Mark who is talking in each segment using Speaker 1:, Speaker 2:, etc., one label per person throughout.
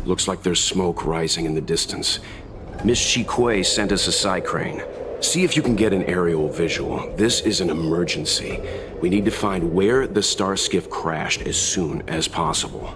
Speaker 1: Looks like there's smoke rising in the distance. Miss Chikwe sent us a psi crane. See if you can get an aerial visual. This is an emergency. We need to find where the star skiff crashed as soon as possible.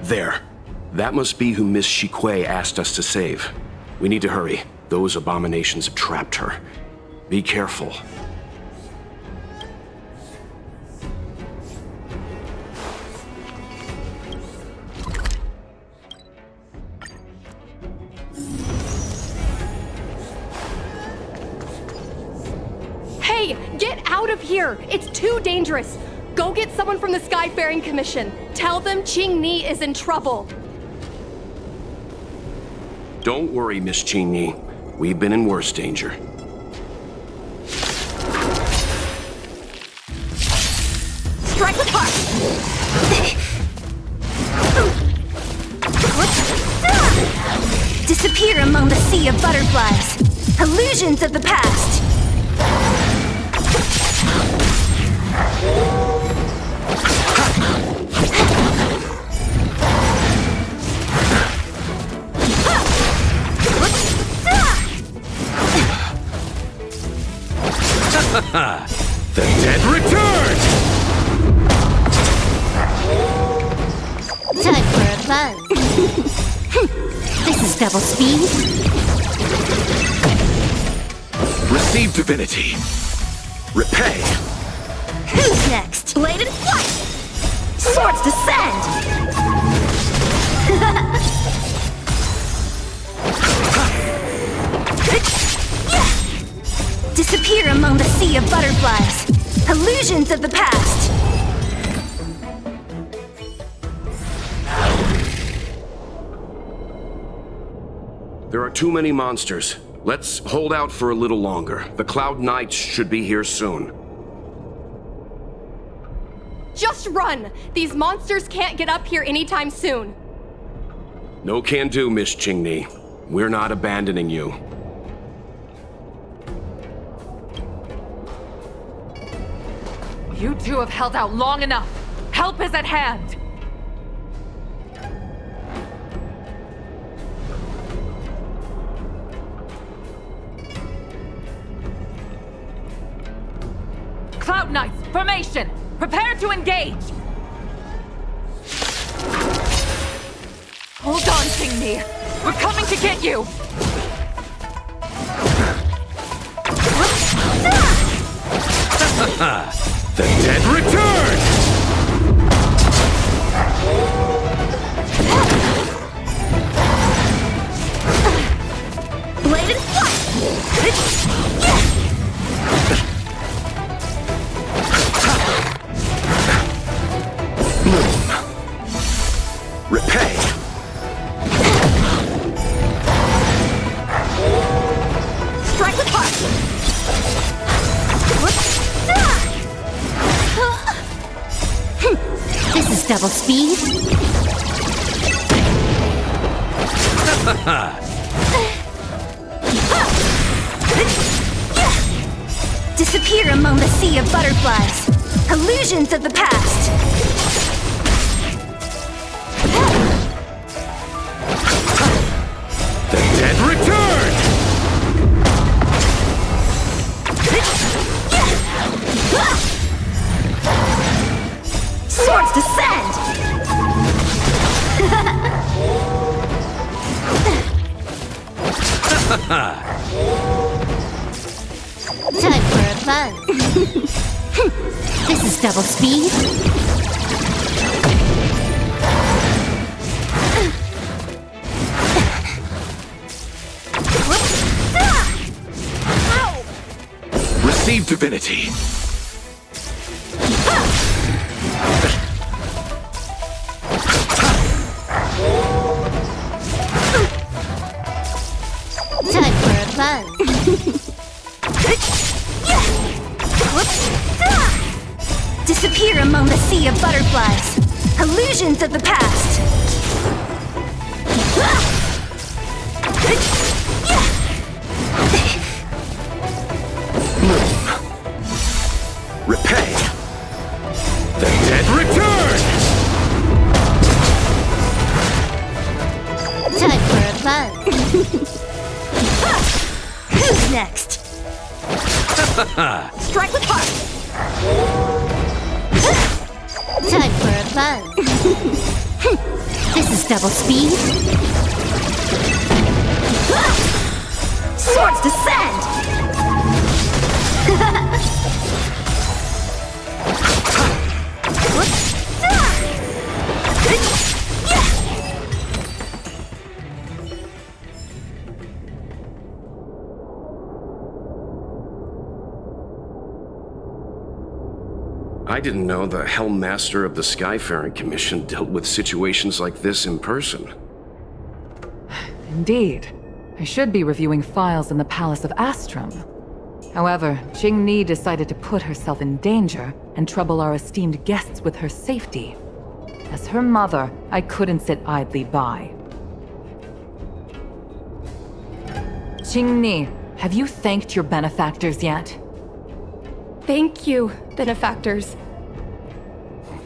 Speaker 1: There. That must be who Miss Chikwe asked us to save. We need to hurry. Those abominations have trapped her. Be careful.
Speaker 2: Hey, get out of here! It's too dangerous! Go get someone from the Skyfaring Commission. Tell them Qingni is in trouble.
Speaker 1: Don't worry, Miss Qingni. We've been in worse danger.
Speaker 2: Strike with heart!
Speaker 3: Disappear among the sea of butterflies. Illusions of the past.
Speaker 1: The dead return!
Speaker 3: Time for a buzz. This is double speed.
Speaker 1: Receive divinity. Repay.
Speaker 3: Who's next? Bladed flight! Swords descend! Disappear among the sea of butterflies. Illusions of the past.
Speaker 1: There are too many monsters. Let's hold out for a little longer. The Cloud Knights should be here soon.
Speaker 2: Just run! These monsters can't get up here anytime soon.
Speaker 1: No can do, Miss Qingni. We're not abandoning you.
Speaker 4: You two have held out long enough. Help is at hand. Cloud Knights, formation! Prepare to engage! Hold on, Qingni. We're coming to get you!
Speaker 1: The dead return!
Speaker 3: Bladed flight!
Speaker 1: Repay!
Speaker 3: Strike with heart! This is double speed. Disappear among the sea of butterflies. Illusions of the past.
Speaker 1: The dead return!
Speaker 3: Swords descend! Time for a fun. This is double speed.
Speaker 1: Receive divinity.
Speaker 3: Time for a fun. Disappear among the sea of butterflies. Illusions of the past.
Speaker 1: Repay! The dead return!
Speaker 3: Time for a fun. Who's next? Strike with heart. Time for a fun. This is double speed. Swords descend.
Speaker 1: I didn't know the Helm Master of the Skyfaring Commission dealt with situations like this in person.
Speaker 4: Indeed. I should be reviewing files in the Palace of Astrum. However, Qingni decided to put herself in danger and trouble our esteemed guests with her safety. As her mother, I couldn't sit idly by. Qingni, have you thanked your benefactors yet?
Speaker 2: Thank you, benefactors.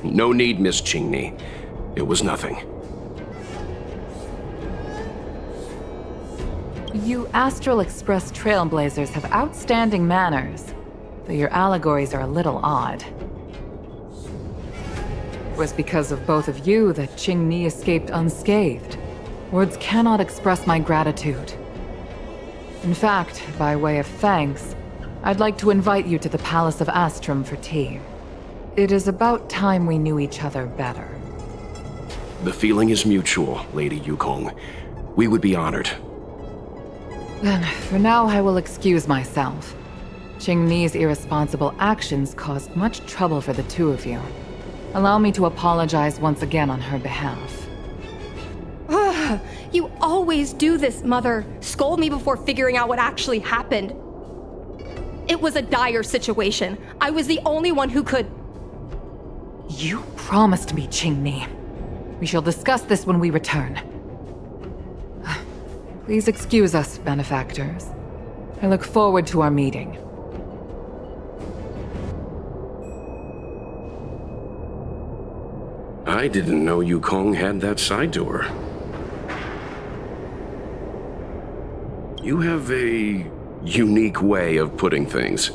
Speaker 1: No need, Miss Qingni. It was nothing.
Speaker 4: You Astral Express trailblazers have outstanding manners, though your allegories are a little odd. It was because of both of you that Qingni escaped unscathed. Words cannot express my gratitude. In fact, by way of thanks, I'd like to invite you to the Palace of Astrum for tea. It is about time we knew each other better.
Speaker 1: The feeling is mutual, Lady Yukong. We would be honored.
Speaker 4: Then, for now, I will excuse myself. Qingni's irresponsible actions caused much trouble for the two of you. Allow me to apologize once again on her behalf.
Speaker 2: Ugh, you always do this, Mother. Scold me before figuring out what actually happened. It was a dire situation. I was the only one who could...
Speaker 4: You promised me, Qingni. We shall discuss this when we return. Please excuse us, benefactors. I look forward to our meeting.
Speaker 1: I didn't know Yukong had that side to her. You have a unique way of putting things.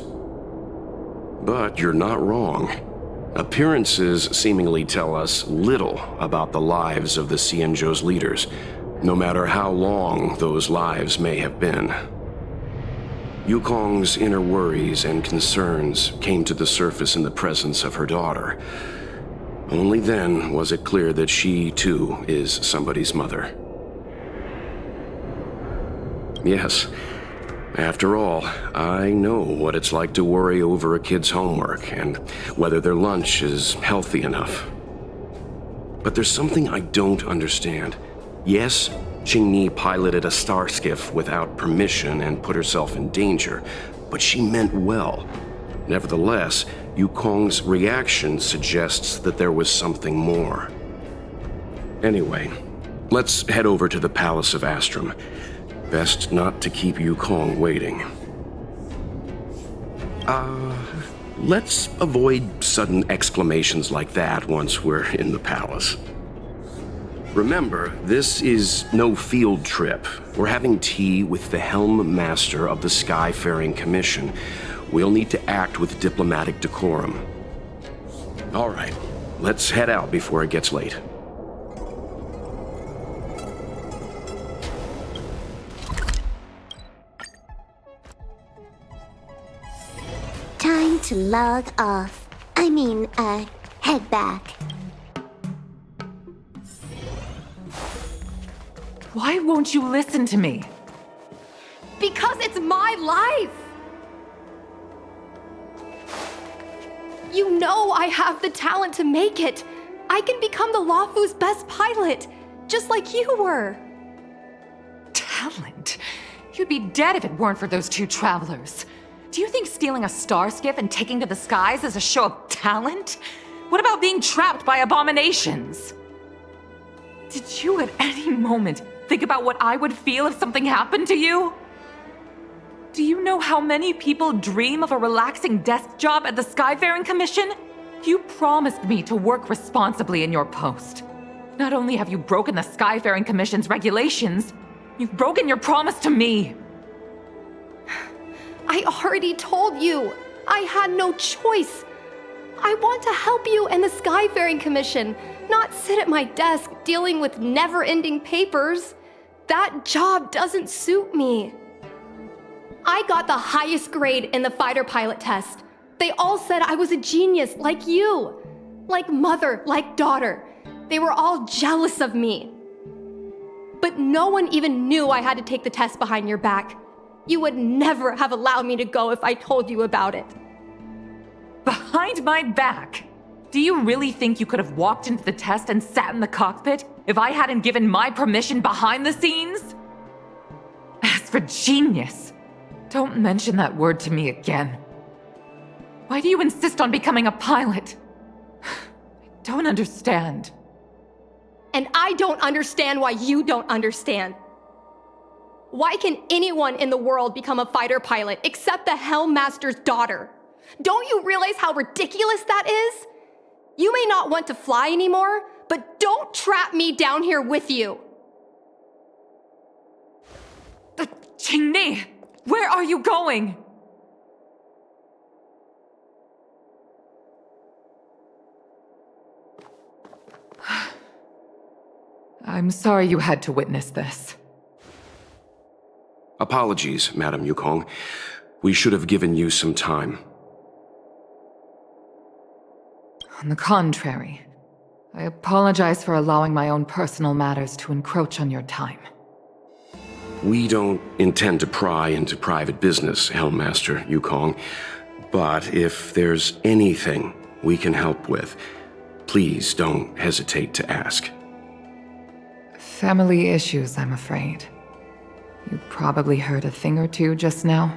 Speaker 1: But you're not wrong. Appearances seemingly tell us little about the lives of the Xianzhou's leaders, no matter how long those lives may have been. Yukong's inner worries and concerns came to the surface in the presence of her daughter. Only then was it clear that she, too, is somebody's mother. Yes, after all, I know what it's like to worry over a kid's homework and whether their lunch is healthy enough. But there's something I don't understand. Yes, Qingni piloted a star skiff without permission and put herself in danger, but she meant well. Nevertheless, Yukong's reaction suggests that there was something more. Anyway, let's head over to the Palace of Astrum. Best not to keep Yukong waiting. Let's avoid sudden exclamations like that once we're in the palace. Remember, this is no field trip. We're having tea with the Helm Master of the Skyfaring Commission. We'll need to act with diplomatic decorum. All right, let's head out before it gets late.
Speaker 3: Time to log off. Head back.
Speaker 4: Why won't you listen to me?
Speaker 2: Because it's my life! You know I have the talent to make it. I can become the Luofu's best pilot, just like you were.
Speaker 4: Talent? You'd be dead if it weren't for those two travelers. Do you think stealing a star skiff and taking to the skies is a show of talent? What about being trapped by abominations? Did you at any moment think about what I would feel if something happened to you? Do you know how many people dream of a relaxing desk job at the Skyfaring Commission? You promised me to work responsibly in your post. Not only have you broken the Skyfaring Commission's regulations, you've broken your promise to me.
Speaker 2: I already told you. I had no choice. I want to help you and the Skyfaring Commission, not sit at my desk dealing with never-ending papers. That job doesn't suit me. I got the highest grade in the fighter pilot test. They all said I was a genius, like you. Like mother, like daughter. They were all jealous of me. But no one even knew I had to take the test behind your back. You would never have allowed me to go if I told you about it.
Speaker 4: Behind my back? Do you really think you could have walked into the test and sat in the cockpit if I hadn't given my permission behind the scenes? As for genius, don't mention that word to me again. Why do you insist on becoming a pilot? I don't understand.
Speaker 2: And I don't understand why you don't understand. Why can anyone in the world become a fighter pilot except the Helm Master's daughter? Don't you realize how ridiculous that is? You may not want to fly anymore, but don't trap me down here with you.
Speaker 4: Qingni, where are you going? I'm sorry you had to witness this.
Speaker 1: Apologies, Madam Yukong. We should have given you some time.
Speaker 4: On the contrary, I apologize for allowing my own personal matters to encroach on your time.
Speaker 1: We don't intend to pry into private business, Helmmaster Yukong. But if there's anything we can help with, please don't hesitate to ask.
Speaker 4: Family issues, I'm afraid. You probably heard a thing or two just now.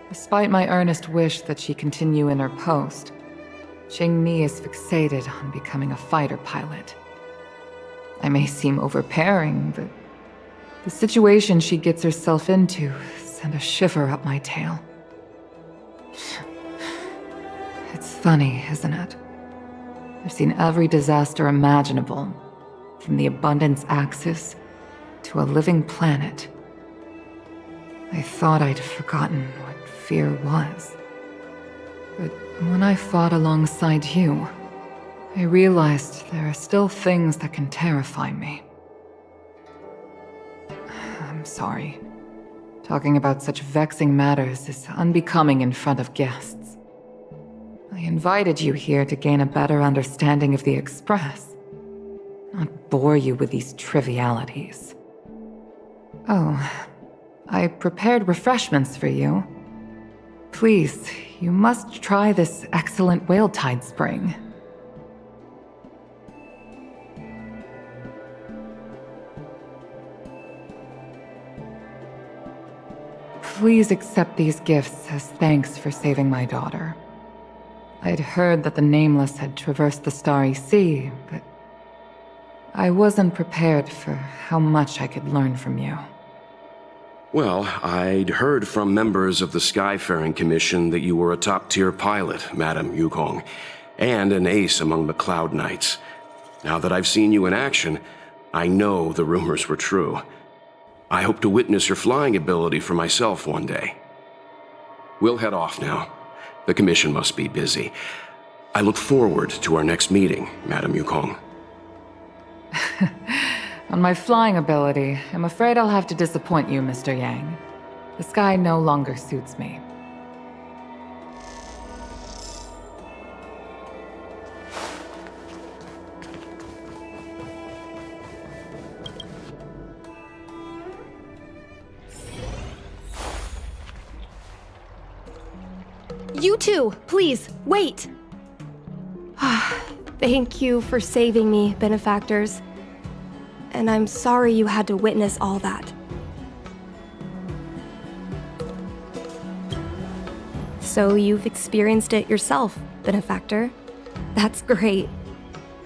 Speaker 4: Despite my earnest wish that she continue in her post, Qingni is fixated on becoming a fighter pilot. I may seem overbearing, but the situation she gets herself into sent a shiver up my tail. It's funny, isn't it? I've seen every disaster imaginable, from the abundance axis to a living planet. I thought I'd forgotten what fear was. But when I fought alongside you, I realized there are still things that can terrify me. I'm sorry. Talking about such vexing matters is unbecoming in front of guests. I invited you here to gain a better understanding of the Express, not bore you with these trivialities. Oh, I prepared refreshments for you. Please, you must try this excellent whale tide spring. Please accept these gifts as thanks for saving my daughter. I'd heard that the Nameless had traversed the Starry Sea, but I wasn't prepared for how much I could learn from you.
Speaker 1: Well, I'd heard from members of the Skyfaring Commission that you were a top-tier pilot, Madam Yukong, and an ace among the Cloud Knights. Now that I've seen you in action, I know the rumors were true. I hope to witness your flying ability for myself one day. We'll head off now. The Commission must be busy. I look forward to our next meeting, Madam Yukong.
Speaker 4: On my flying ability, I'm afraid I'll have to disappoint you, Mr. Yang. The sky no longer suits me.
Speaker 2: You two, please, wait! Thank you for saving me, benefactors. And I'm sorry you had to witness all that. So you've experienced it yourself, benefactor. That's great.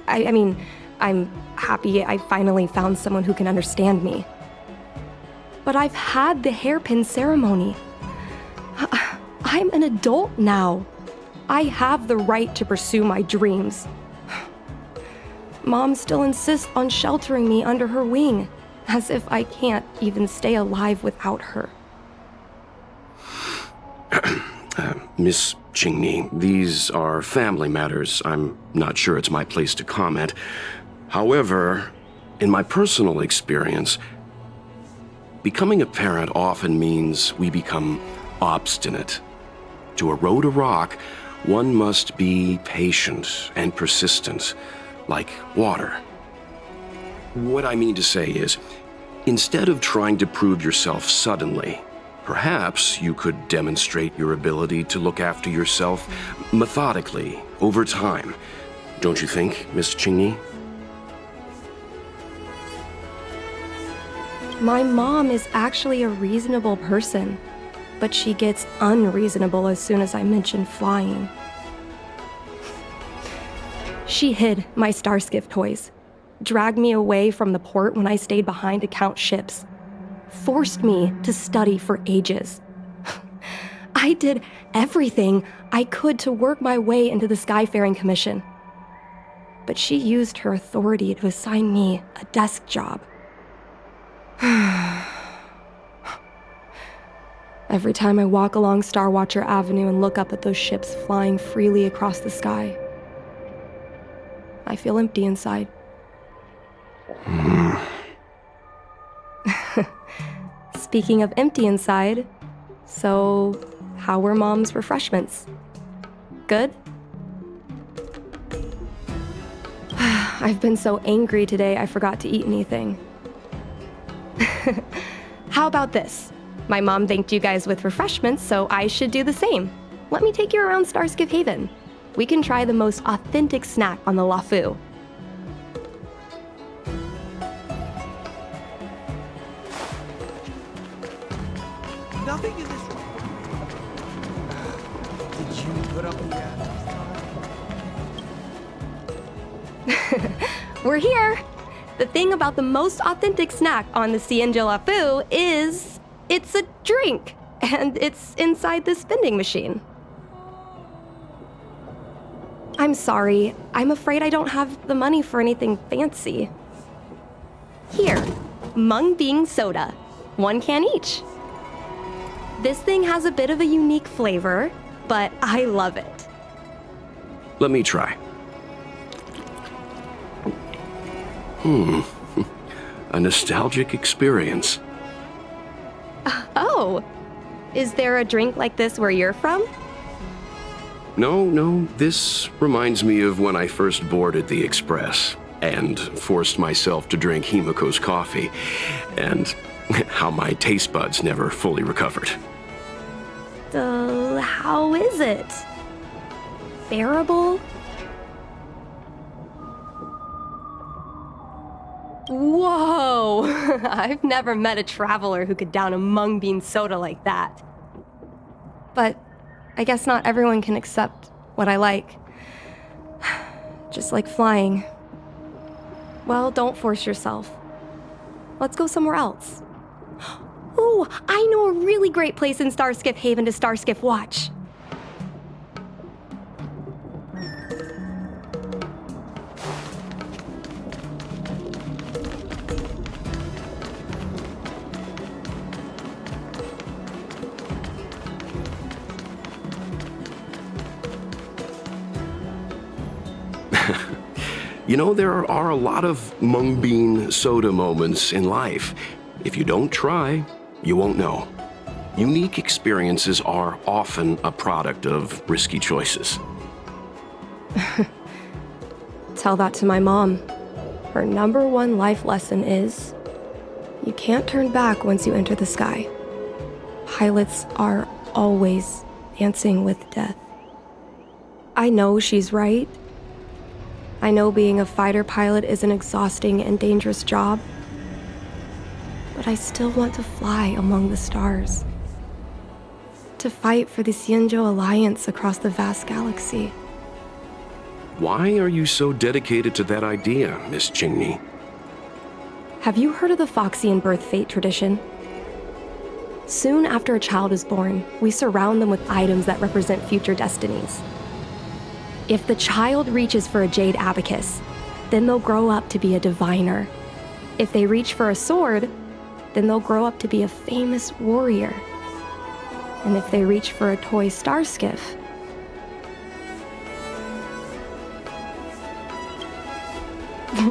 Speaker 2: I mean, I'm happy I finally found someone who can understand me. But I've had the hairpin ceremony. I'm an adult now. I have the right to pursue my dreams. Mom still insists on sheltering me under her wing, as if I can't even stay alive without her.
Speaker 1: Miss Qingni, these are family matters. I'm not sure it's my place to comment. However, in my personal experience, becoming a parent often means we become obstinate. To erode a rock, one must be patient and persistent, like water. What I mean to say is, instead of trying to prove yourself suddenly, perhaps you could demonstrate your ability to look after yourself methodically, over time. Don't you think, Miss Qingni?
Speaker 2: My mom is actually a reasonable person, but she gets unreasonable as soon as I mention flying. She hid my Starskiff toys, dragged me away from the port when I stayed behind to count ships, forced me to study for ages. I did everything I could to work my way into the Skyfaring Commission. But she used her authority to assign me a desk job. Every time I walk along Star Watcher Avenue and look up at those ships flying freely across the sky, I feel empty inside. Speaking of empty inside, so how were Mom's refreshments? Good? I've been so angry today I forgot to eat anything. How about this? My mom thanked you guys with refreshments, so I should do the same. Let me take you around Starskiff Haven. We can try the most authentic snack on the Lafu.
Speaker 5: Nothing in this room. Did you put up the ad?
Speaker 2: We're here! The thing about the most authentic snack on the Cienja Lafu is it's a drink, and it's inside this vending machine. I'm sorry, I'm afraid I don't have the money for anything fancy. Here, Mung Bean Soda, 1 can each. This thing has a bit of a unique flavor, but I love it.
Speaker 1: Let me try. A nostalgic experience.
Speaker 2: Oh, Oh, is there a drink like this where you're from?
Speaker 1: No, this reminds me of when I first boarded the Express and forced myself to drink Himiko's coffee, and how my taste buds never fully recovered.
Speaker 2: How is it? Bearable? Whoa! I've never met a traveler who could down a mung bean soda like that. But I guess not everyone can accept what I like. Just like flying. Well, don't force yourself. Let's go somewhere else. Ooh, I know a really great place in Starskiff Haven to Starskiff watch.
Speaker 1: You know, there are a lot of mung bean soda moments in life. If you don't try, you won't know. Unique experiences are often a product of risky choices.
Speaker 2: Tell that to my mom. Her #1 life lesson is, you can't turn back once you enter the sky. Pilots are always dancing with death. I know she's right. I know being a fighter pilot is an exhausting and dangerous job, but I still want to fly among the stars. To fight for the Xianzhou Alliance across the vast galaxy.
Speaker 1: Why are you so dedicated to that idea, Miss Qingni?
Speaker 2: Have you heard of the Foxian birth fate tradition? Soon after a child is born, we surround them with items that represent future destinies. If the child reaches for a jade abacus, then they'll grow up to be a diviner. If they reach for a sword, then they'll grow up to be a famous warrior. And if they reach for a toy star skiff,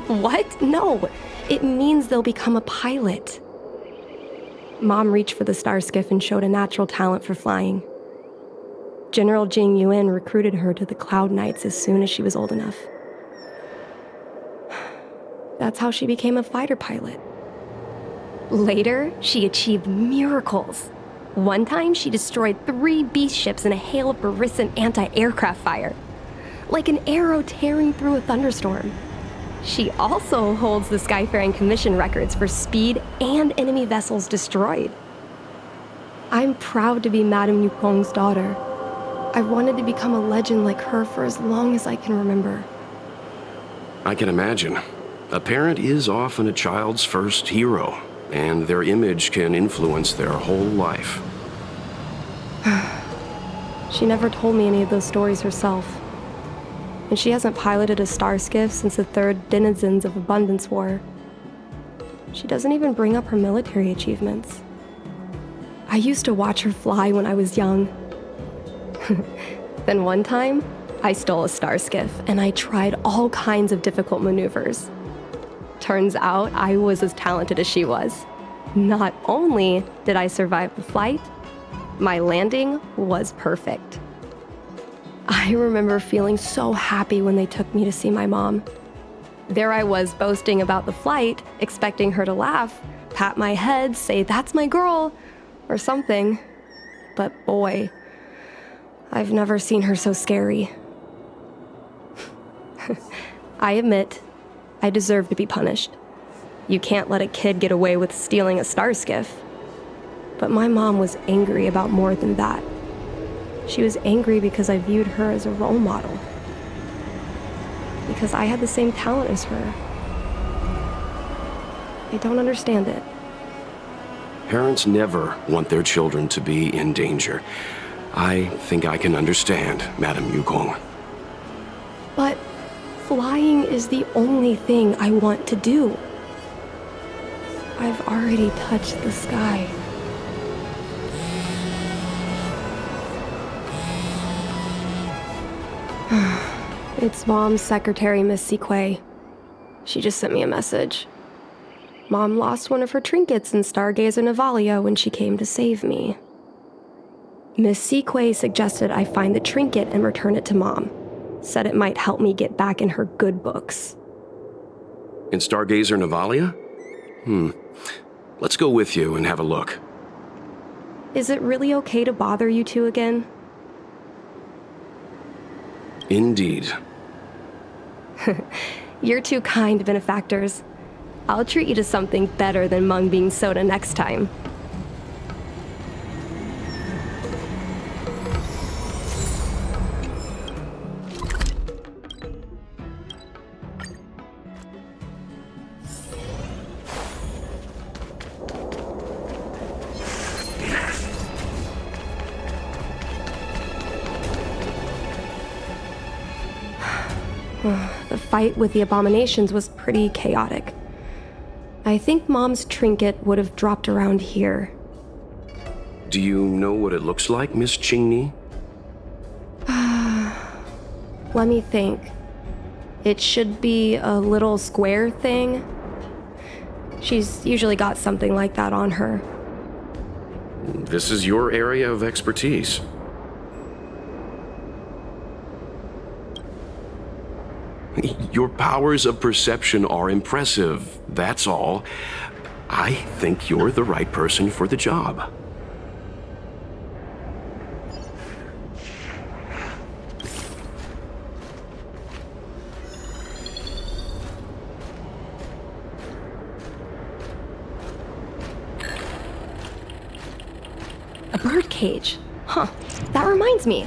Speaker 2: what? No, it means they'll become a pilot. Mom reached for the star skiff and showed a natural talent for flying. General Jing Yuan recruited her to the Cloud Knights as soon as she was old enough. That's how she became a fighter pilot. Later, she achieved miracles. One time, she destroyed 3 beast ships in a hail of Barisan anti-aircraft fire, like an arrow tearing through a thunderstorm. She also holds the Skyfaring Commission records for speed and enemy vessels destroyed. I'm proud to be Madame Yukong's daughter. I've wanted to become a legend like her for as long as I can remember.
Speaker 1: I can imagine. A parent is often a child's first hero, and their image can influence their whole life.
Speaker 2: She never told me any of those stories herself. And she hasn't piloted a star skiff since the 3rd Denizens of Abundance War. She doesn't even bring up her military achievements. I used to watch her fly when I was young. Then one time, I stole a star skiff and I tried all kinds of difficult maneuvers. Turns out I was as talented as she was. Not only did I survive the flight, my landing was perfect. I remember feeling so happy when they took me to see my mom. There I was boasting about the flight, expecting her to laugh, pat my head, say, "That's my girl," or something. But boy, I've never seen her so scary. I admit, I deserve to be punished. You can't let a kid get away with stealing a star skiff. But my mom was angry about more than that. She was angry because I viewed her as a role model. Because I had the same talent as her. I don't understand it.
Speaker 1: Parents never want their children to be in danger. I think I can understand, Madame Yukong.
Speaker 2: But flying is the only thing I want to do. I've already touched the sky. It's Mom's secretary, Miss Siquei. She just sent me a message. Mom lost one of her trinkets in Stargazer Navalia when she came to save me. Miss Sequay suggested I find the trinket and return it to Mom. Said it might help me get back in her good books.
Speaker 1: In Stargazer Navalia? Let's go with you and have a look.
Speaker 2: Is it really okay to bother you two again?
Speaker 1: Indeed.
Speaker 2: You're two kind benefactors. I'll treat you to something better than mung bean soda next time. The fight with the abominations was pretty chaotic. I think Mom's trinket would have dropped around here.
Speaker 1: Do you know what it looks like, Miss Qingni?
Speaker 2: Let me think. It should be a little square thing. She's usually got something like that on her.
Speaker 1: This is your area of expertise. Your powers of perception are impressive, that's all. I think you're the right person for the job.
Speaker 2: A bird cage. Huh. That reminds me.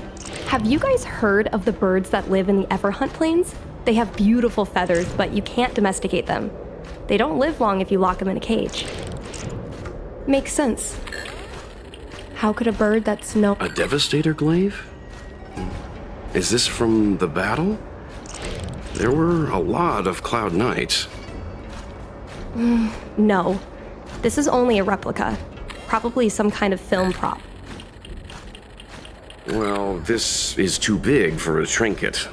Speaker 2: Have you guys heard of the birds that live in the Everhunt Plains? They have beautiful feathers, but you can't domesticate them. They don't live long if you lock them in a cage. Makes sense. How could a bird that's no...
Speaker 1: A Devastator glaive? Is this from the battle? There were a lot of Cloud Knights.
Speaker 2: No. This is only a replica. Probably some kind of film prop.
Speaker 1: Well, this is too big for a trinket.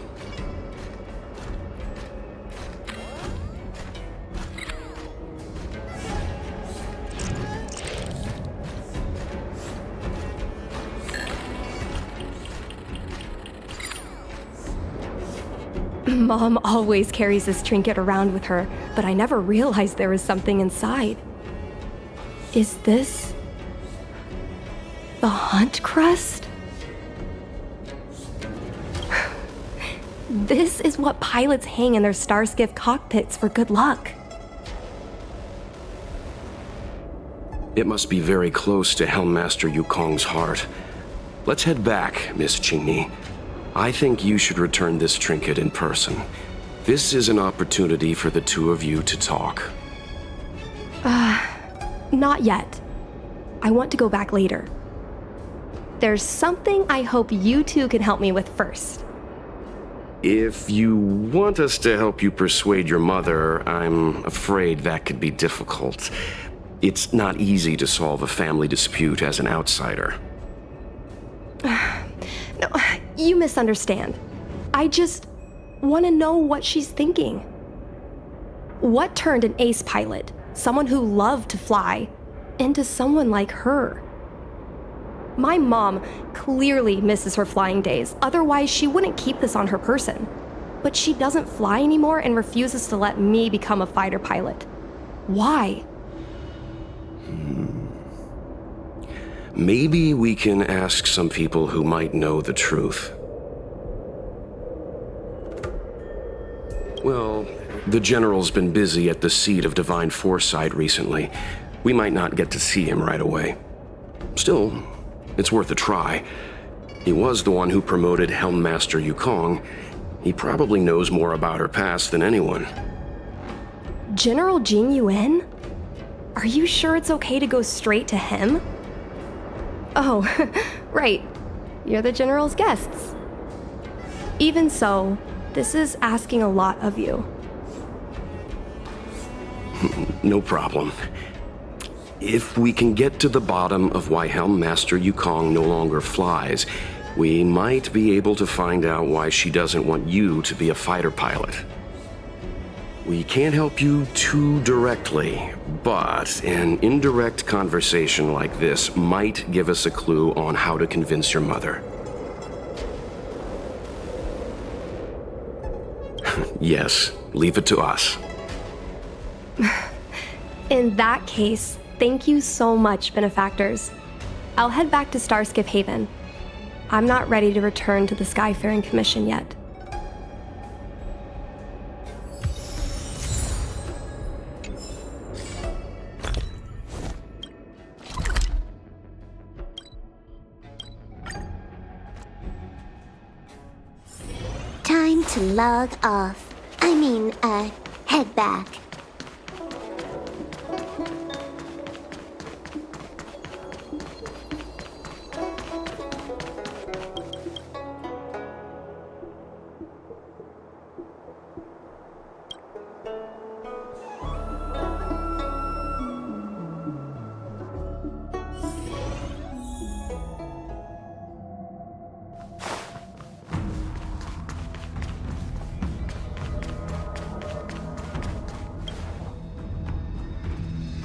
Speaker 2: Mom always carries this trinket around with her, but I never realized there was something inside. Is this... the Hunt Crest? This is what pilots hang in their Starskiff cockpits for good luck.
Speaker 1: It must be very close to Helmmaster Yukong's heart. Let's head back, Miss Qingni. I think you should return this trinket in person. This is an opportunity for the two of you to talk.
Speaker 2: Not yet. I want to go back later. There's something I hope you two can help me with first.
Speaker 1: If you want us to help you persuade your mother, I'm afraid that could be difficult. It's not easy to solve a family dispute as an outsider.
Speaker 2: No, you misunderstand. I just want to know what she's thinking. What turned an ace pilot, someone who loved to fly, into someone like her? My mom clearly misses her flying days, otherwise she wouldn't keep this on her person. But she doesn't fly anymore and refuses to let me become a fighter pilot. Why?
Speaker 1: Maybe we can ask some people who might know the truth. Well, the General's been busy at the seat of Divine Foresight recently. We might not get to see him right away. Still, it's worth a try. He was the one who promoted Helmmaster Yukong. He probably knows more about her past than anyone.
Speaker 2: General Jing Yuan? Are you sure it's okay to go straight to him? Oh, right. You're the General's guests. Even so, this is asking a lot of you.
Speaker 1: No problem. If we can get to the bottom of why Helmmaster Yukong no longer flies, we might be able to find out why she doesn't want you to be a fighter pilot. We can't help you too directly, but an indirect conversation like this might give us a clue on how to convince your mother. Yes, leave it to us.
Speaker 2: In that case, thank you so much, benefactors. I'll head back to Starskiff Haven. I'm not ready to return to the Skyfaring Commission yet.
Speaker 3: Time to log off. Head back.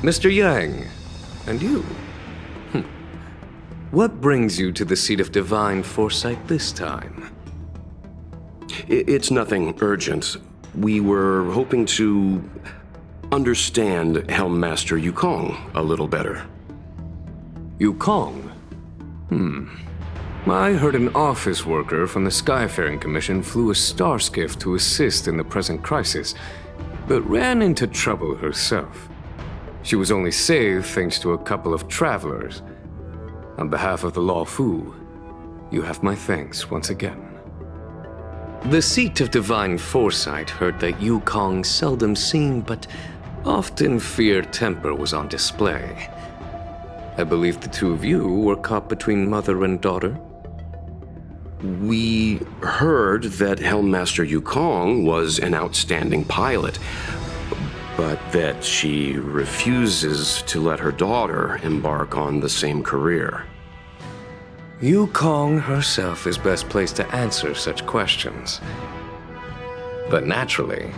Speaker 6: Mr. Yang, and you? What brings you to the seat of divine foresight this time?
Speaker 1: It's nothing urgent. We were hoping to understand Helmmaster Yukong a little better.
Speaker 6: Yukong? I heard an office worker from the Skyfaring Commission flew a star skiff to assist in the present crisis, but ran into trouble herself. She was only saved thanks to a couple of travelers. On behalf of the Law Fu, you have my thanks once again. The seat of divine foresight heard that Yukong seldom seen but often feared temper was on display. I believe the two of you were caught between mother and daughter.
Speaker 1: We heard that Helmmaster Yukong was an outstanding pilot, but that she refuses to let her daughter embark on the same career.
Speaker 6: Yukong herself is best placed to answer such questions. But naturally,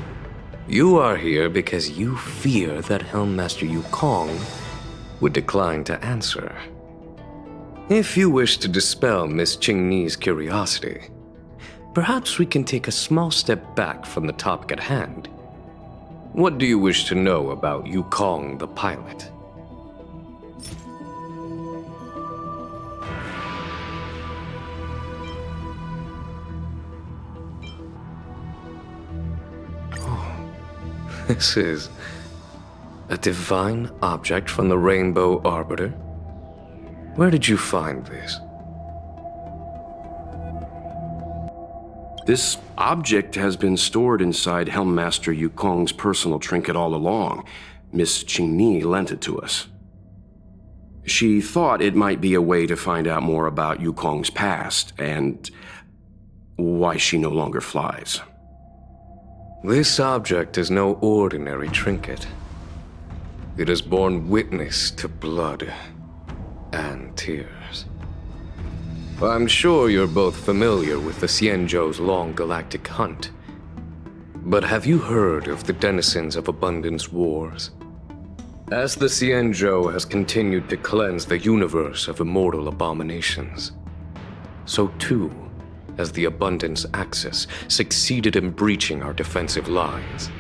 Speaker 6: you are here because you fear that Helmmaster Yukong would decline to answer. If you wish to dispel Miss Qingni's curiosity, perhaps we can take a small step back from the topic at hand. What do you wish to know about Yukong the pilot? This is a divine object from the Rainbow Arbiter? Where did you find this?
Speaker 1: This object has been stored inside Helmmaster Yukong's personal trinket all along. Miss Qingni lent it to us. She thought it might be a way to find out more about Yukong's past and why she no longer flies.
Speaker 6: This object is no ordinary trinket. It has borne witness to blood and tears. I'm sure you're both familiar with the Xianzhou's long galactic hunt. But have you heard of the denizens of Abundance Wars? As the Xianzhou has continued to cleanse the universe of immortal abominations, so too has the Abundance Axis succeeded in breaching our defensive lines.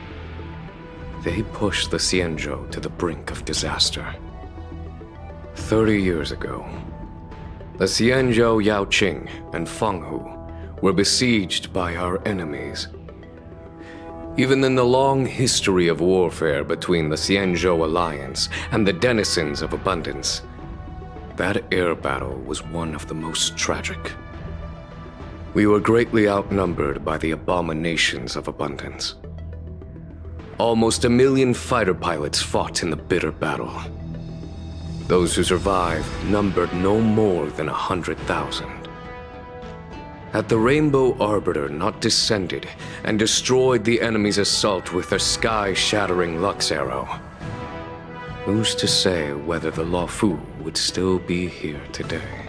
Speaker 6: They pushed the Xianzhou to the brink of disaster. 30 years ago, the Xianzhou Yaoqing and Fenghu were besieged by our enemies. Even in the long history of warfare between the Xianzhou Alliance and the denizens of Abundance, that air battle was one of the most tragic. We were greatly outnumbered by the abominations of Abundance. Almost 1 million fighter pilots fought in the bitter battle. Those who survived numbered no more than 100,000. Had the Rainbow Arbiter not descended and destroyed the enemy's assault with their sky-shattering Lux Arrow, who's to say whether the Law Fu would still be here today?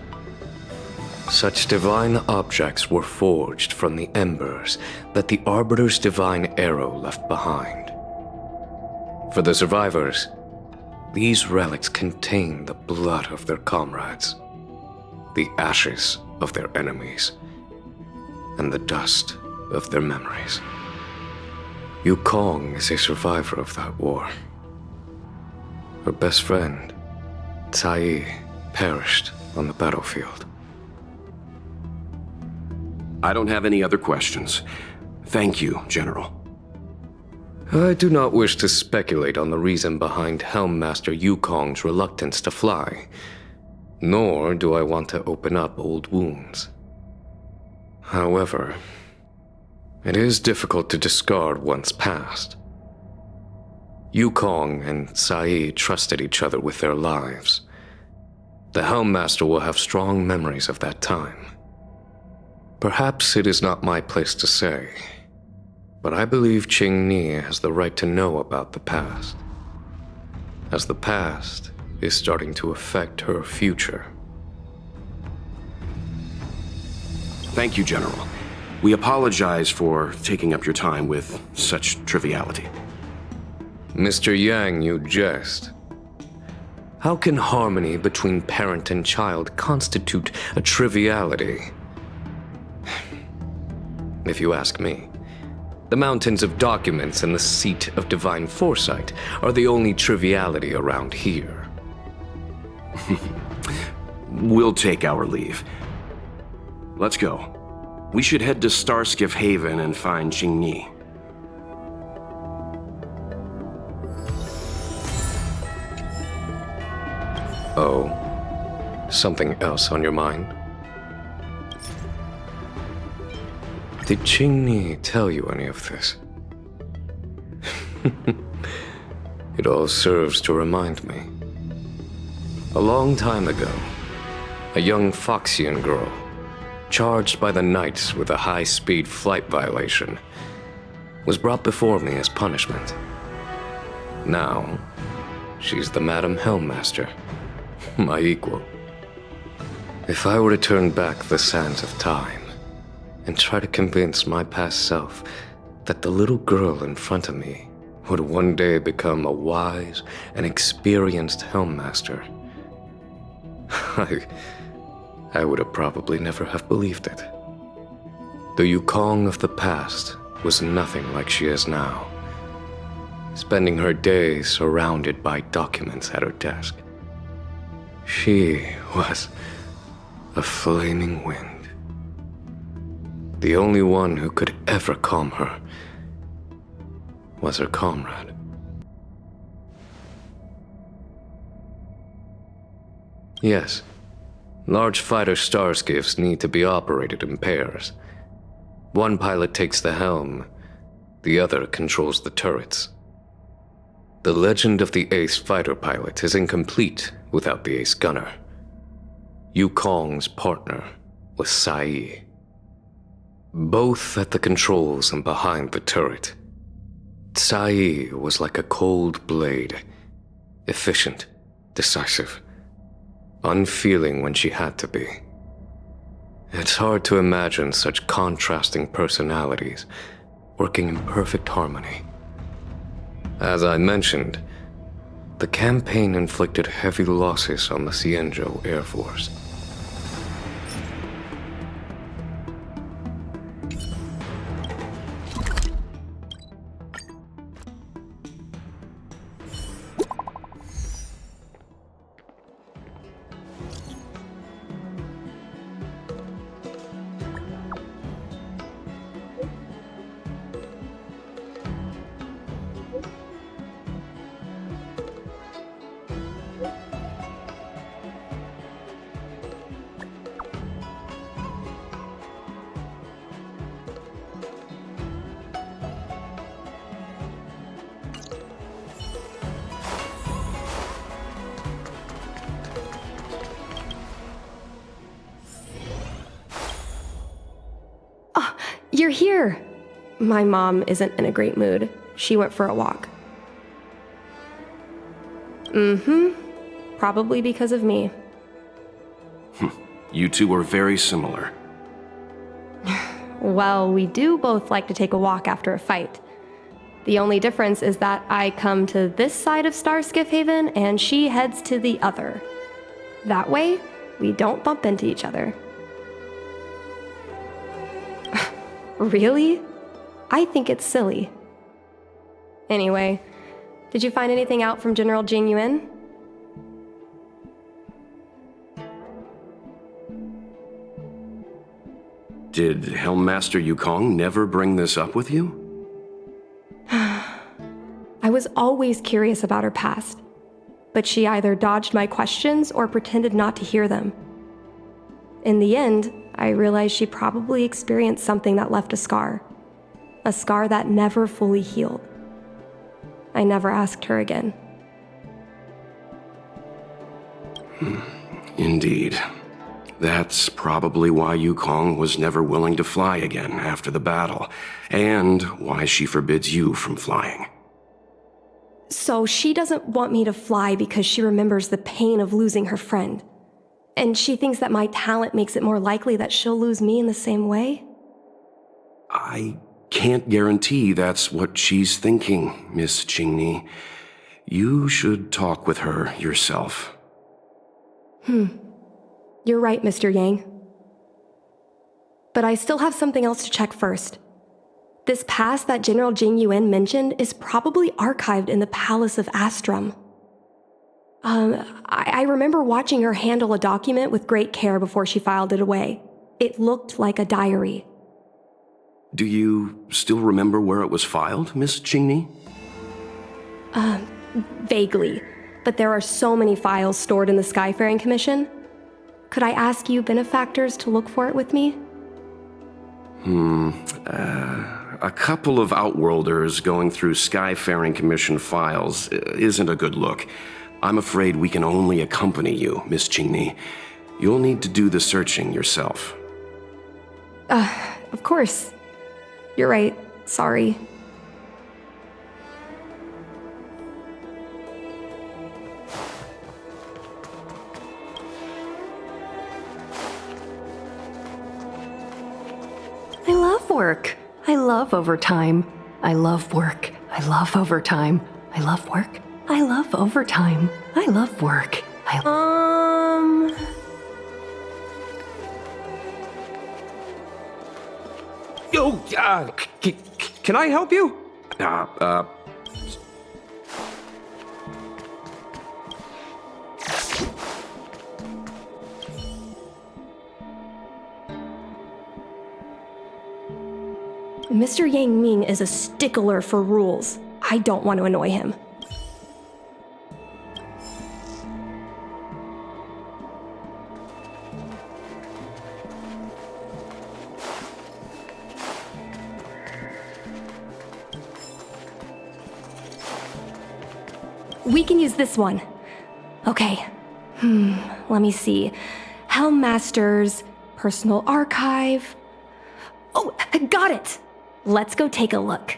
Speaker 6: Such divine objects were forged from the embers that the Arbiter's divine arrow left behind. For the survivors, these relics contain the blood of their comrades, the ashes of their enemies, and the dust of their memories. Yukong is a survivor of that war. Her best friend, Tai, perished on the battlefield.
Speaker 1: I don't have any other questions. Thank you, General.
Speaker 6: I do not wish to speculate on the reason behind Helmmaster Yukong's reluctance to fly, nor do I want to open up old wounds. However, it is difficult to discard one's past. Yukong and Sai trusted each other with their lives. The Helmmaster will have strong memories of that time. Perhaps it is not my place to say, but I believe Qingni has the right to know about the past, as the past is starting to affect her future.
Speaker 1: Thank you, General. We apologize for taking up your time with such triviality.
Speaker 6: Mr. Yang, you jest. How can harmony between parent and child constitute a triviality? If you ask me, the mountains of documents and the seat of divine foresight are the only triviality around here.
Speaker 1: We'll take our leave. Let's go. We should head to Starskiff Haven and find Qingni.
Speaker 6: Oh, something else on your mind? Did Qingni tell you any of this? It all serves to remind me. A long time ago, a young Foxian girl, charged by the Knights with a high-speed flight violation, was brought before me as punishment. Now, she's the Madam Helmmaster, my equal. If I were to turn back the sands of time and try to convince my past self that the little girl in front of me would one day become a wise and experienced Helmmaster, I would have probably never have believed it. The Yukong of the past was nothing like she is now, spending her days surrounded by documents at her desk. She was a flaming wind. The only one who could ever calm her was her comrade. Yes, large fighter starskiffs need to be operated in pairs. One pilot takes the helm, the other controls the turrets. The legend of the ace fighter pilot is incomplete without the ace gunner. Yukong's partner was Sai. Both at the controls and behind the turret. Sai was like a cold blade, efficient, decisive, unfeeling when she had to be. It's hard to imagine such contrasting personalities working in perfect harmony. As I mentioned, the campaign inflicted heavy losses on the Xianzhou Air Force.
Speaker 2: You're here. My mom isn't in a great mood. She went for a walk. Probably because of me.
Speaker 1: You two are very similar.
Speaker 2: Well, we do both like to take a walk after a fight. The only difference is that I come to this side of Starskiff Haven and she heads to the other. That way, we don't bump into each other. Really? I think it's silly. Anyway, did you find anything out from General Jing Yuan?
Speaker 1: Did Helmmaster Yukong never bring this up with you?
Speaker 2: I was always curious about her past, but she either dodged my questions or pretended not to hear them. In the end, I realized she probably experienced something that left a scar that never fully healed. I never asked her again.
Speaker 1: Indeed. That's probably why Yukong was never willing to fly again after the battle, and why she forbids you from flying.
Speaker 2: So she doesn't want me to fly because she remembers the pain of losing her friend. And she thinks that my talent makes it more likely that she'll lose me in the same way?
Speaker 1: I can't guarantee that's what she's thinking, Miss Qingni. You should talk with her yourself.
Speaker 2: You're right, Mr. Yang. But I still have something else to check first. This past that General Jing Yuan mentioned is probably archived in the Palace of Astrum. I remember watching her handle a document with great care before she filed it away. It looked like a diary.
Speaker 1: Do you still remember where it was filed, Miss Qingni?
Speaker 2: Vaguely, but there are so many files stored in the Skyfaring Commission. Could I ask you benefactors to look for it with me?
Speaker 1: A couple of Outworlders going through Skyfaring Commission files isn't a good look. I'm afraid we can only accompany you, Miss Qingni. You'll need to do the searching yourself.
Speaker 2: Of course. You're right. Sorry.
Speaker 7: I love work. I love overtime. I love work. I love overtime. I love work. I love overtime. I love work.
Speaker 8: Yo, can I help you?
Speaker 2: Mr. Yang Ming is a stickler for rules. I don't want to annoy him. We can use this one. Okay. Let me see. Helmmaster's personal archive. Oh, I got it! Let's go take a look.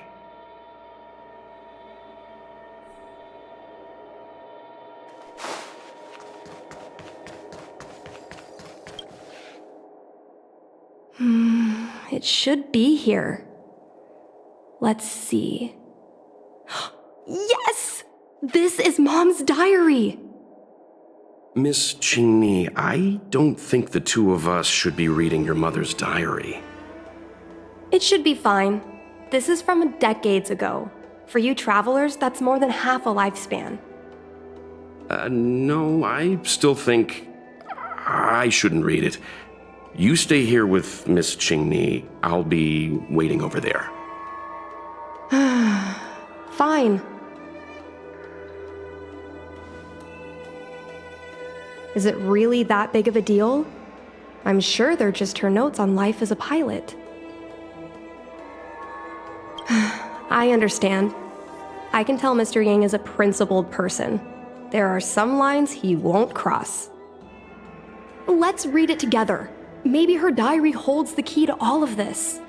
Speaker 2: It should be here. Let's see. Yes! This is Mom's diary!
Speaker 1: Miss Qingni, I don't think the two of us should be reading your mother's diary.
Speaker 2: It should be fine. This is from decades ago. For you travelers, that's more than half a lifespan.
Speaker 1: No, I still think I shouldn't read it. You stay here with Miss Qingni. I'll be waiting over there.
Speaker 2: Fine. Is it really that big of a deal? I'm sure they're just her notes on life as a pilot. I understand. I can tell Mr. Yang is a principled person. There are some lines he won't cross. Let's read it together. Maybe her diary holds the key to all of this.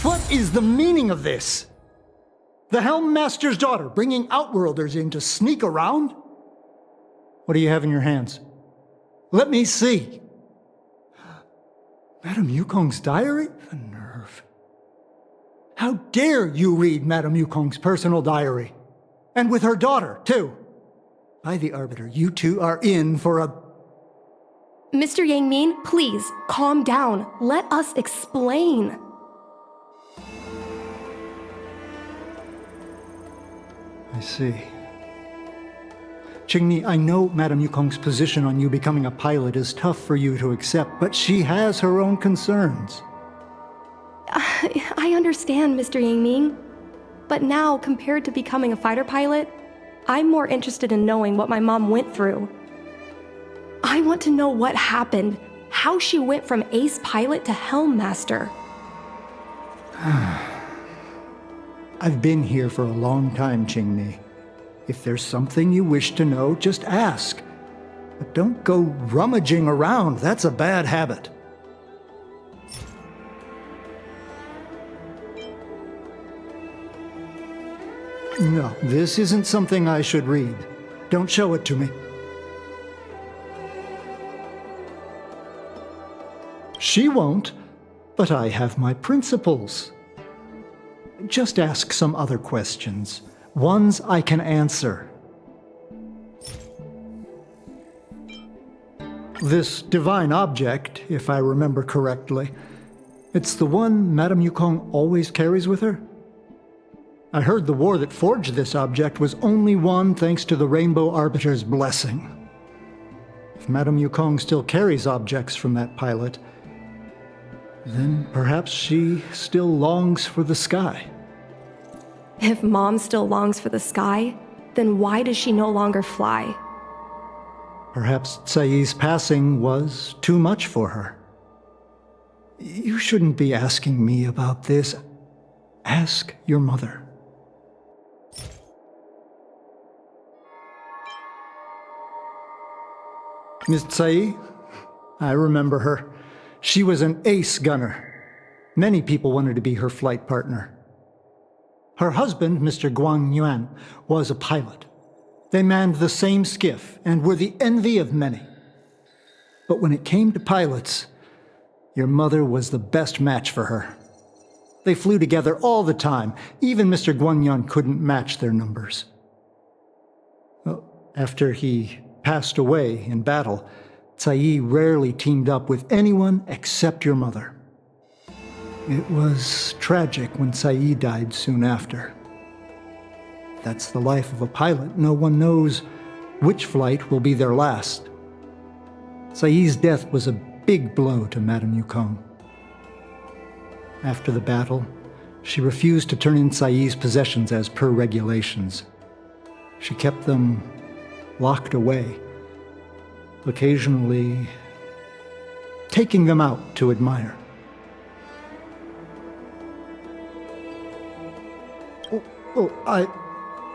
Speaker 9: What is the meaning of this? The Helm Master's daughter bringing Outworlders in to sneak around? What do you have in your hands? Let me see. Madame Yukong's diary? The nerve. How dare you read Madame Yukong's personal diary? And with her daughter, too. By the Arbiter, you two are in for a...
Speaker 2: Mr. Yangming, please, calm down. Let us explain.
Speaker 9: I see. Qingni, I know Madame Yukong's position on you becoming a pilot is tough for you to accept, but she has her own concerns.
Speaker 2: I understand, Mr. Yangming. But now, compared to becoming a fighter pilot, I'm more interested in knowing what my mom went through. I want to know what happened, how she went from ace pilot to Helm Master.
Speaker 9: I've been here for a long time, Qingni. If there's something you wish to know, just ask. But don't go rummaging around. That's a bad habit. No, this isn't something I should read. Don't show it to me. She won't, but I have my principles. Just ask some other questions. Ones I can answer. This divine object, if I remember correctly, it's the one Madame Yukong always carries with her? I heard the war that forged this object was only won thanks to the Rainbow Arbiter's blessing. If Madame Yukong still carries objects from that pilot, then perhaps she still longs for the sky.
Speaker 2: If Mom still longs for the sky, then why does she no longer fly?
Speaker 9: Perhaps Tsai's passing was too much for her. You shouldn't be asking me about this. Ask your mother. Miss Tsai? I remember her. She was an ace gunner. Many people wanted to be her flight partner. Her husband, Mr. Guang Yuan, was a pilot. They manned the same skiff and were the envy of many. But when it came to pilots, your mother was the best match for her. They flew together all the time. Even Mr. Guang Yuan couldn't match their numbers. Well, after he passed away in battle, Tsai rarely teamed up with anyone except your mother. It was tragic when Tsai died soon after. That's the life of a pilot. No one knows which flight will be their last. Tsai's death was a big blow to Madame Yukong. After the battle, she refused to turn in Tsai's possessions as per regulations. She kept them locked away, occasionally taking them out to admire.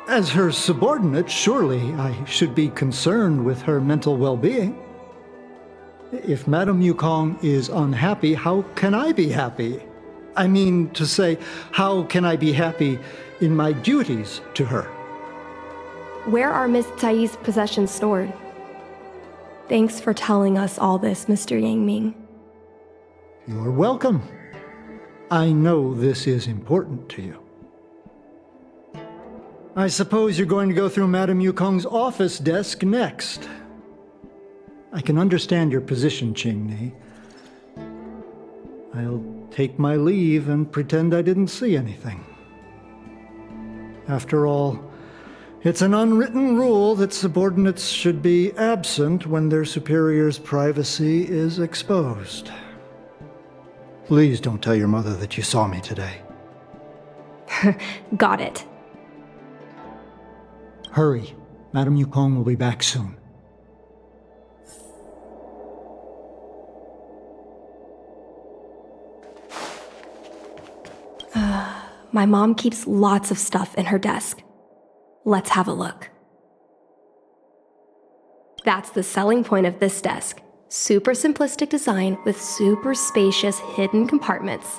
Speaker 9: As her subordinate, surely I should be concerned with her mental well-being. If Madame Yukong is unhappy, how can I be happy? I mean to say, how can I be happy in my duties to her?
Speaker 2: Where are Miss Tsai's possessions stored? Thanks for telling us all this, Mr. Yangming.
Speaker 9: You're welcome. I know this is important to you. I suppose you're going to go through Madame Yukong's office desk next. I can understand your position, Qingni. I'll take my leave and pretend I didn't see anything. After all, it's an unwritten rule that subordinates should be absent when their superior's privacy is exposed. Please don't tell your mother that you saw me today.
Speaker 2: Got it.
Speaker 9: Hurry. Madame Yukong will be back soon.
Speaker 2: My mom keeps lots of stuff in her desk. Let's have a look. That's the selling point of this desk. Super simplistic design with super spacious hidden compartments.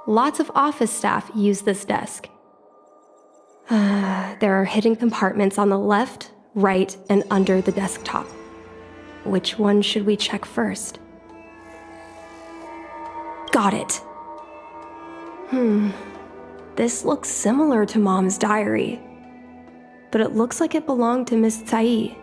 Speaker 2: Lots of office staff use this desk. There are hidden compartments on the left, right, and under the desktop. Which one should we check first? Got it. This looks similar to Mom's diary, but it looks like it belonged to Miss Tsai.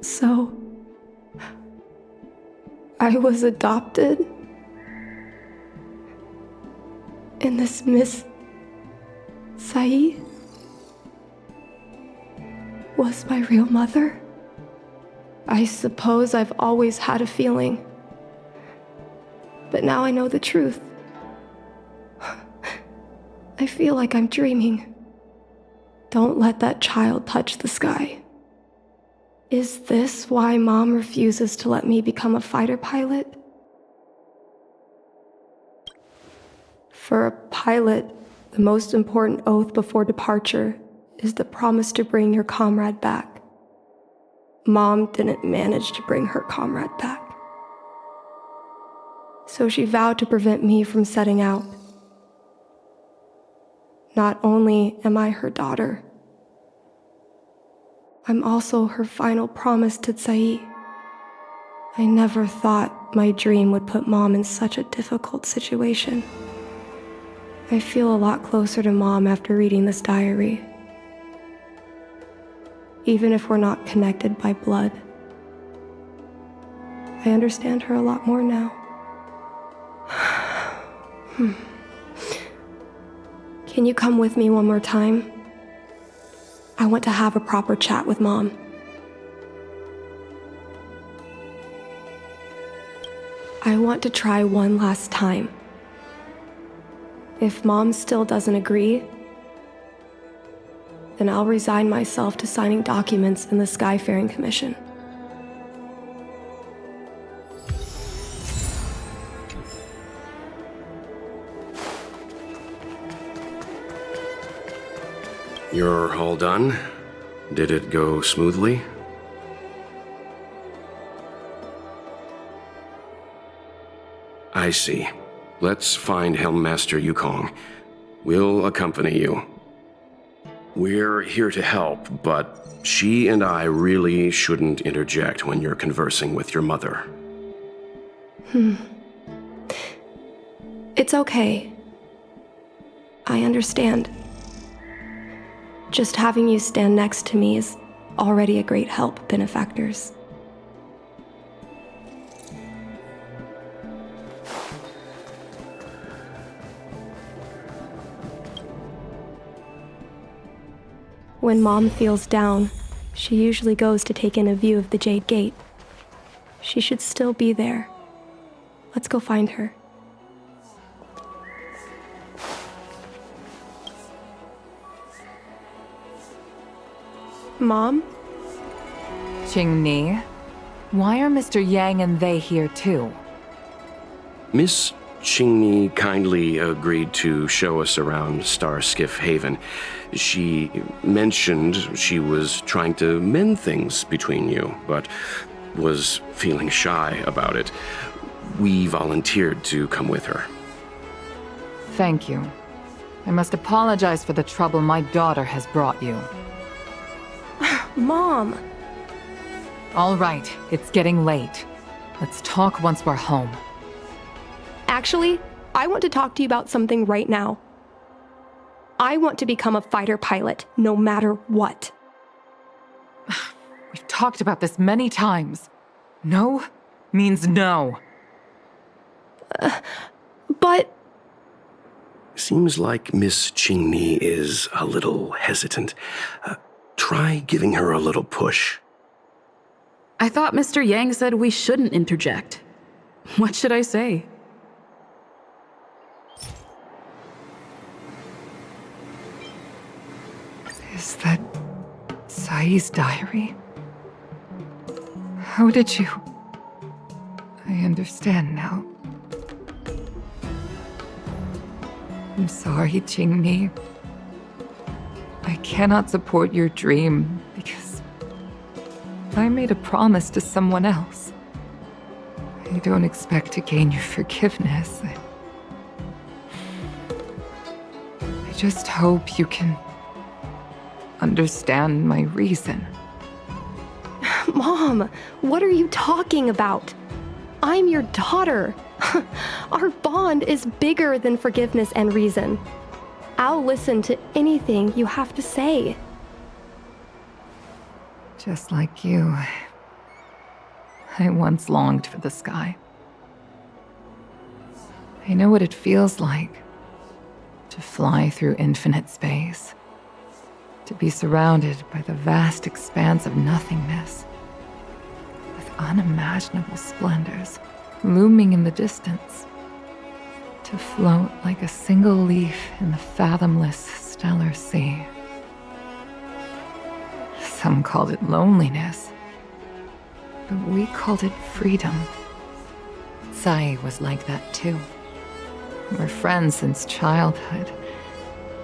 Speaker 2: So, I was adopted? And this Miss Tsai was my real mother? I suppose I've always had a feeling. But now I know the truth. I feel like I'm dreaming. Don't let that child touch the sky. Is this why Mom refuses to let me become a fighter pilot? For a pilot, the most important oath before departure is the promise to bring your comrade back. Mom didn't manage to bring her comrade back. So she vowed to prevent me from setting out. Not only am I her daughter, I'm also her final promise to Tsai. I never thought my dream would put Mom in such a difficult situation. I feel a lot closer to Mom after reading this diary. Even if we're not connected by blood. I understand her a lot more now. Can you come with me one more time? I want to have a proper chat with Mom. I want to try one last time. If Mom still doesn't agree, then I'll resign myself to signing documents in the Skyfaring Commission.
Speaker 1: You're all done? Did it go smoothly? I see. Let's find Helmmaster Yukong. We'll accompany you. We're here to help, but she and I really shouldn't interject when you're conversing with your mother.
Speaker 2: It's okay. I understand. Just having you stand next to me is already a great help, benefactors. When Mom feels down, she usually goes to take in a view of the Jade Gate. She should still be there. Let's go find her. Mom?
Speaker 4: Qingni, why are Mr. Yang and they here too?
Speaker 1: Miss Qingni kindly agreed to show us around Star Skiff Haven. She mentioned she was trying to mend things between you, but was feeling shy about it. We volunteered to come with her.
Speaker 4: Thank you. I must apologize for the trouble my daughter has brought you.
Speaker 2: Mom!
Speaker 4: All right, it's getting late. Let's talk once we're home.
Speaker 2: Actually, I want to talk to you about something right now. I want to become a fighter pilot, no matter what.
Speaker 4: We've talked about this many times. No means no.
Speaker 2: But
Speaker 1: Seems like Miss Qingni is a little hesitant. Try giving her a little push.
Speaker 10: I thought Mr. Yang said we shouldn't interject. What should I say?
Speaker 4: Is that Sai's diary? How did you... I understand now. I'm sorry, Qingni. I cannot support your dream because I made a promise to someone else. I don't expect to gain your forgiveness. I just hope you can understand my reason.
Speaker 2: Mom, what are you talking about? I'm your daughter. Our bond is bigger than forgiveness and reason. I'll listen to anything you have to say.
Speaker 4: Just like you, I once longed for the sky. I know what it feels like to fly through infinite space, to be surrounded by the vast expanse of nothingness, with unimaginable splendors looming in the distance, to float like a single leaf in the fathomless stellar sea. Some called it loneliness, but we called it freedom. Sai was like that too. We're friends since childhood.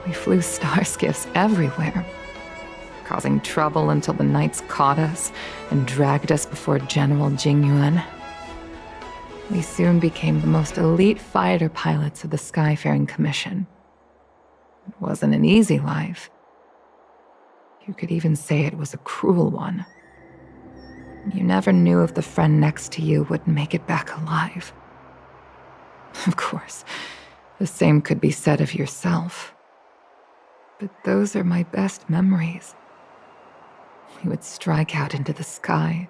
Speaker 4: We flew star skiffs everywhere, causing trouble until the knights caught us and dragged us before General Jingyuan. We soon became the most elite fighter pilots of the Skyfaring Commission. It wasn't an easy life. You could even say it was a cruel one. You never knew if the friend next to you would make it back alive. Of course, the same could be said of yourself. But those are my best memories. We would strike out into the sky,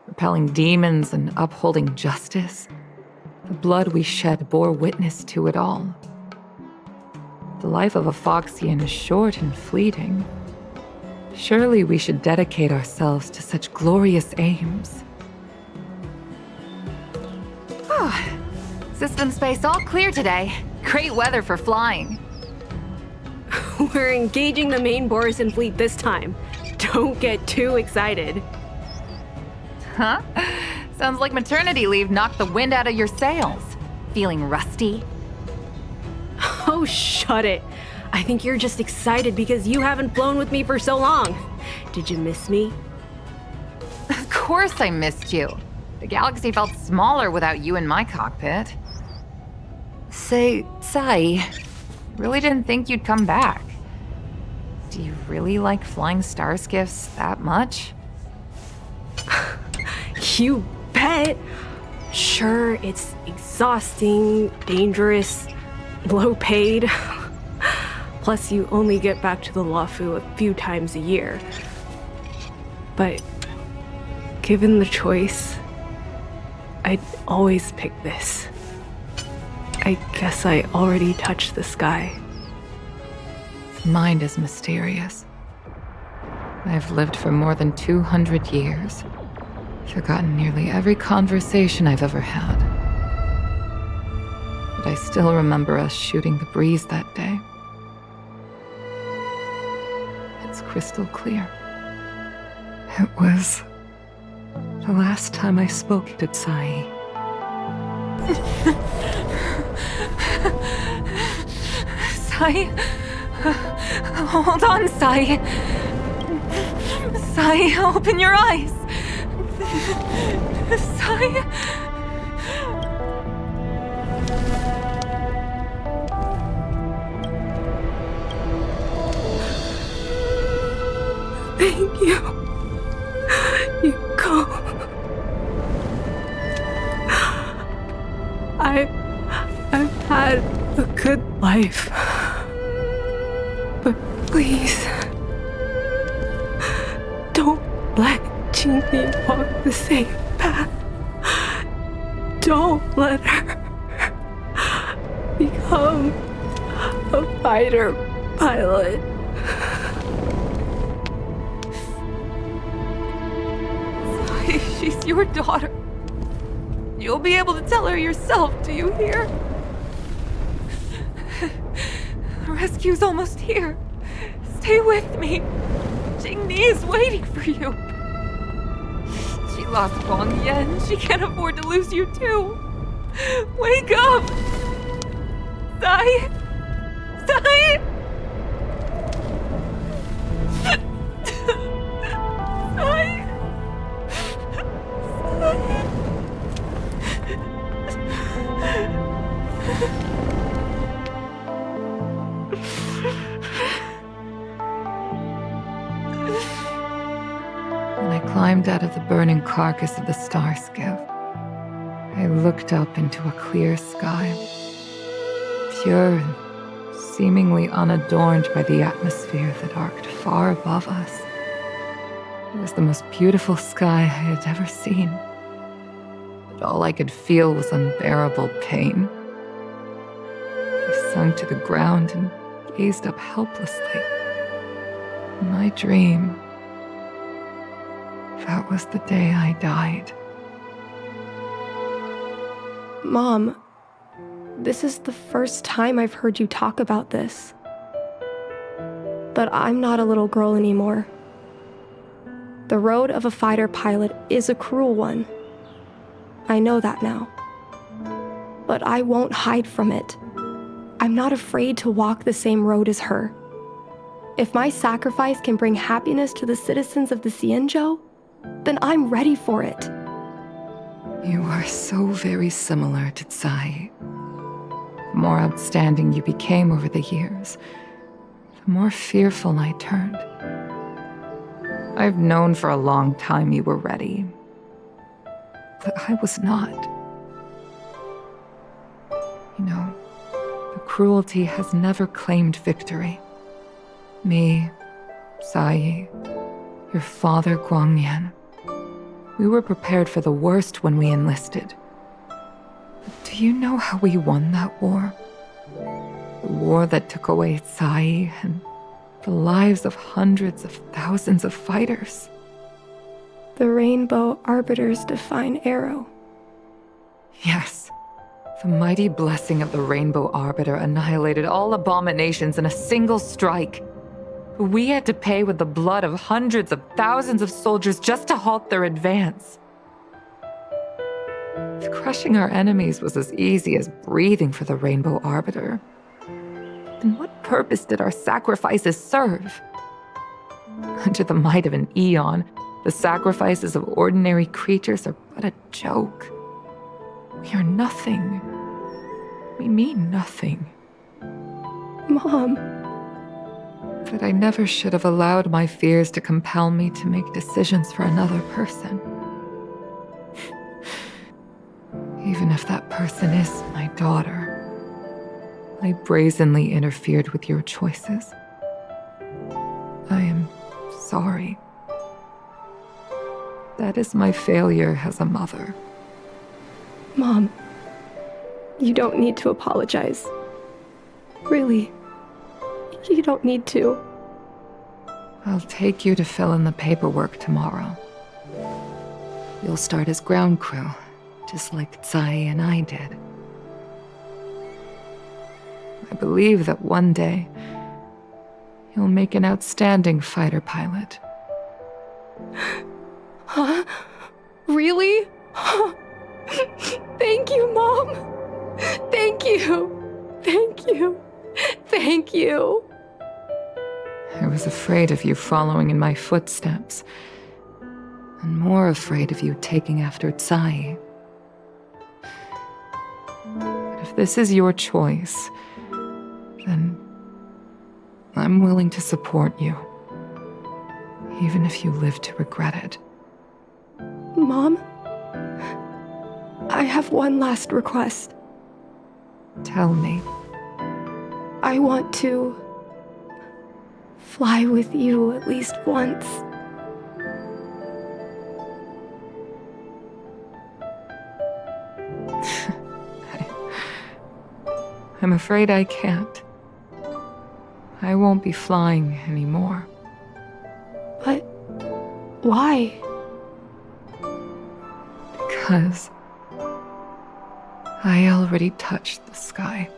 Speaker 4: repelling demons and upholding justice. The blood we shed bore witness to it all. The life of a Foxian is short and fleeting. Surely we should dedicate ourselves to such glorious aims. System space all clear today. Great weather for flying.
Speaker 11: We're engaging the main Borison fleet this time. Don't get too excited.
Speaker 4: Huh? Sounds like maternity leave knocked the wind out of your sails. Feeling rusty?
Speaker 11: Oh, shut it. I think you're just excited because you haven't flown with me for so long. Did you miss me?
Speaker 4: Of course I missed you. The galaxy felt smaller without you in my cockpit. Say, Sai, really didn't think you'd come back. Do you really like flying star skiffs that much?
Speaker 11: You bet. Sure, it's exhausting, dangerous, low paid. Plus, you only get back to the Luofu a few times a year. But given the choice, I'd always pick this. I guess I already touched the sky.
Speaker 4: Mind is mysterious. I've lived for more than 200 years. Forgotten nearly every conversation I've ever had. But I still remember us shooting the breeze that day. It's crystal clear. It was the last time I spoke to Sai. Sai? Hold on, Sai. Sai, open your eyes. Sai?
Speaker 11: Thank you, Yukong. I've had a good life. Please. Don't let Qingyi walk the same path. Don't let her become a fighter pilot.
Speaker 4: She's your daughter. You'll be able to tell her yourself, do you hear? The rescue's almost here. Stay with me. Jingni is waiting for you. She lost Wang Yan. She can't afford to lose you too. Wake up! Sai! Sai! Sai! When I climbed out of the burning carcass of the star skiff, I looked up into a clear sky, pure and seemingly unadorned by the atmosphere that arced far above us. It was the most beautiful sky I had ever seen. But all I could feel was unbearable pain. I sunk to the ground and gazed up helplessly. In my dream, that was the day I died.
Speaker 2: Mom, this is the first time I've heard you talk about this. But I'm not a little girl anymore. The road of a fighter pilot is a cruel one. I know that now. But I won't hide from it. I'm not afraid to walk the same road as her. If my sacrifice can bring happiness to the citizens of the Xianzhou, then I'm ready for it.
Speaker 4: You are so very similar to Tsai. The more outstanding you became over the years, the more fearful I turned. I've known for a long time you were ready, but I was not. You know, the cruelty has never claimed victory. Me, Sai, your father Guangyan, we were prepared for the worst when we enlisted. But do you know how we won that war? The war that took away Tsai and the lives of hundreds of thousands of fighters.
Speaker 2: The Rainbow Arbiter's Divine Arrow.
Speaker 4: Yes. The mighty blessing of the Rainbow Arbiter annihilated all abominations in a single strike. We had to pay with the blood of hundreds of thousands of soldiers just to halt their advance. If crushing our enemies was as easy as breathing for the Rainbow Arbiter, then what purpose did our sacrifices serve? Under the might of an eon, the sacrifices of ordinary creatures are but a joke. We are nothing. We mean nothing.
Speaker 2: Mom.
Speaker 4: But I never should have allowed my fears to compel me to make decisions for another person. Even if that person is my daughter, I brazenly interfered with your choices. I am sorry. That is my failure as a mother.
Speaker 2: Mom, you don't need to apologize. Really, you don't need to.
Speaker 4: I'll take you to fill in the paperwork tomorrow. You'll start as ground crew, just like Tsai and I did. I believe that one day, you'll make an outstanding fighter pilot.
Speaker 2: Huh? Really? Thank you, Mom. Thank you. Thank you. Thank you.
Speaker 4: I was afraid of you following in my footsteps, and more afraid of you taking after Tsai. But if this is your choice, then I'm willing to support you, even if you live to regret it.
Speaker 2: Mom, I have one last request.
Speaker 4: Tell me.
Speaker 2: I want to fly with you at least once.
Speaker 4: I'm afraid I can't. I won't be flying anymore.
Speaker 2: But why?
Speaker 4: Because I already touched the sky.